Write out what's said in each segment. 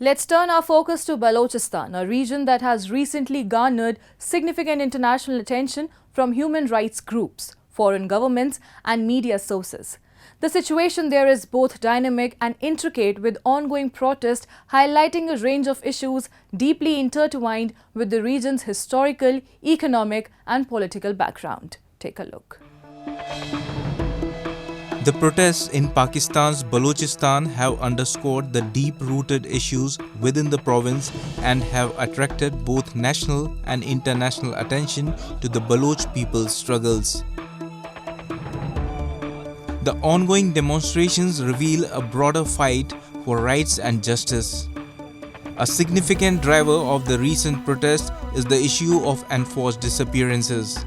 Let's turn our focus to Balochistan, a region that has recently garnered significant international attention from human rights groups, foreign governments and media sources. The situation there is both dynamic and intricate, with ongoing protests highlighting a range of issues deeply intertwined with the region's historical, economic and political background. Take a look. The protests in Pakistan's Balochistan have underscored the deep-rooted issues within the province and have attracted both national and international attention to the Baloch people's struggles. The ongoing demonstrations reveal a broader fight for rights and justice. A significant driver of the recent protests is the issue of enforced disappearances.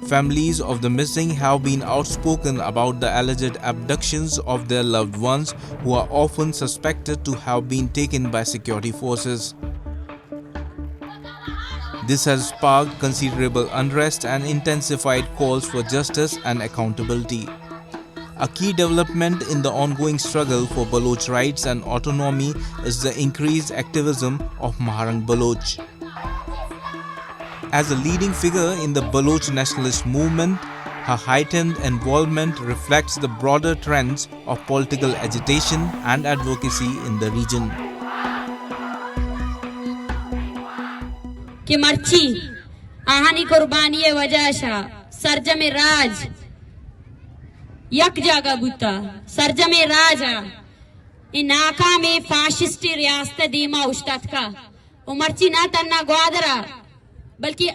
Families of the missing have been outspoken about the alleged abductions of their loved ones, who are often suspected to have been taken by security forces. This has sparked considerable unrest and intensified calls for justice and accountability. A key development in the ongoing struggle for Baloch rights and autonomy is the increased activism of Maharang Baloch. As a leading figure in the Baloch nationalist movement, her heightened involvement reflects the broader trends of political agitation and advocacy in the region. कि मर्ची आहानी कुर्बानी वजह शा सरजम राज यक जागा बुता सरजम राजा इन नाकाम फाशिस्टी रियासत दीमा उश्तत का उमरची ना तन्ना ग्वादरा बल्कि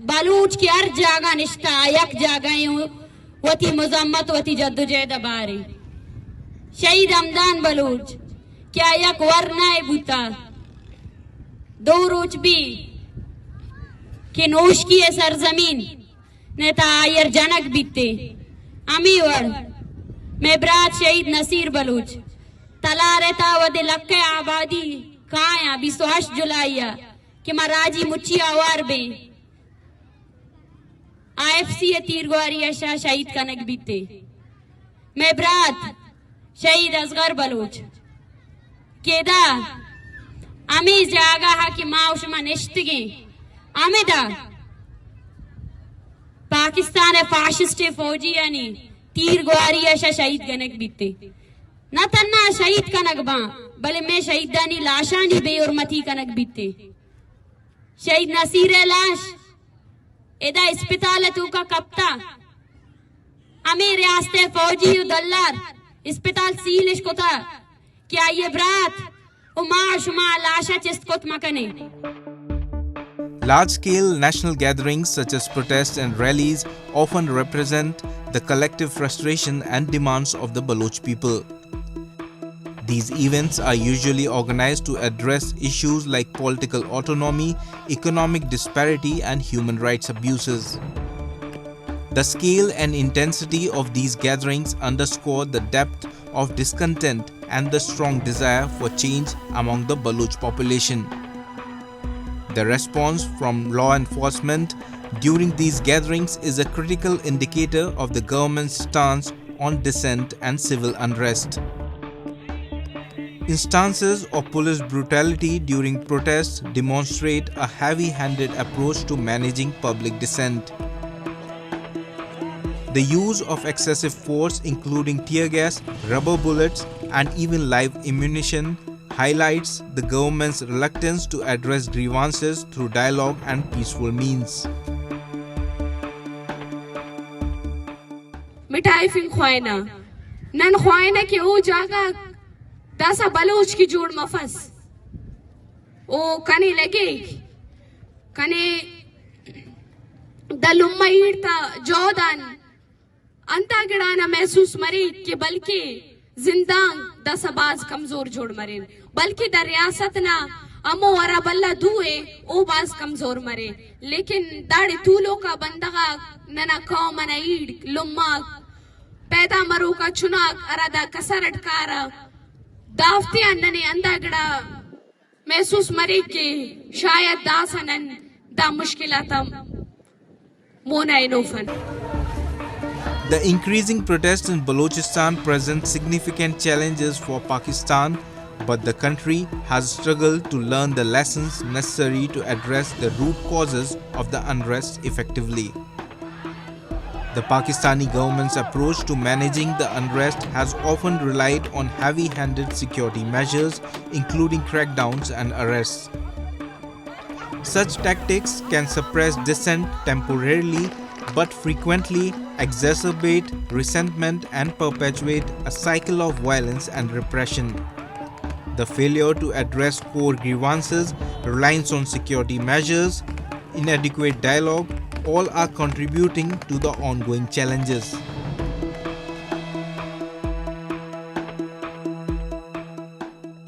बलूच की हर जगह निष्ठा यक जगह वती मुजम्मत वती जद्दोजहद बारी शहीद हमदान बलूच क्या यक वरना बुता दो रोज भी कि नोश की सरजमीन नेता आयर जनक बीते अमी वड़ मेबरात शहीद नसीर बलूच तला रहता वदे लक्के आबादी काया 28 जुलाई कि महाराजी मुच्ची आवार बे आईएफसी तीरगवारी अशा शहीद कनक बीते मेबरात शहीद असगर बलूच केदा अमी जागा हा कि माउशमा निश्तगे आमेदा पाकिस्तान फाशिस्ट फौजी यानी तीरगवारी अशा शहीद कनक बीते न तन्ना शहीद कनक बा बले में शहीदानी लाशानी बे और मती कनक बीते शहीद नसीर लाश एदा अस्पताल तू का कप्ता अमी रियासते फौजी दल्लार अस्पताल सीलिश को था क्या ये ब्रात उमा शुमा लाशा चिस्त कोत मकने. Large-scale national gatherings such as protests and rallies often represent the collective frustration and demands of the Baloch people. These events are usually organized to address issues like political autonomy, economic disparity, and human rights abuses. The scale and intensity of these gatherings underscore the depth of discontent and the strong desire for change among the Baloch population. The response from law enforcement during these gatherings is a critical indicator of the government's stance on dissent and civil unrest. Instances of police brutality during protests demonstrate a heavy-handed approach to managing public dissent. The use of excessive force, including tear gas, rubber bullets, and even live ammunition, highlights the government's reluctance to address grievances through dialogue and peaceful means. मिठाई फिंग ख्वाइना none ख्वाइना के ओ जागा दासा बलूच की जोड़ मफस ओ कने लगे कने दलुम्मा ईड़ता जोदान अंता गिड़ाना महसूस मरी कि बल्कि जिंदांग दसबाज कमजोर जोड़ मरे बल्कि द रियासत ना अमो वरा बल्ला दुए ओ बाज कमजोर मरे लेकिन दाड़े तूलो का बंदगा नना कौम ना ईड़ लुम्मा पैदा मरो का चुनाक अरादा कसरट कारा दावती अन्नने अंदागड़ा महसूस मरे के शायद दासनन दा मुश्किलातम Mona इनोफन. The increasing protests in Balochistan present significant challenges for Pakistan, but the country has struggled to learn the lessons necessary to address the root causes of the unrest effectively. The Pakistani government's approach to managing the unrest has often relied on heavy-handed security measures, including crackdowns and arrests. Such tactics can suppress dissent temporarily, but frequently exacerbate resentment and perpetuate a cycle of violence and repression. The failure to address core grievances, reliance on security measures, inadequate dialogue, all are contributing to the ongoing challenges.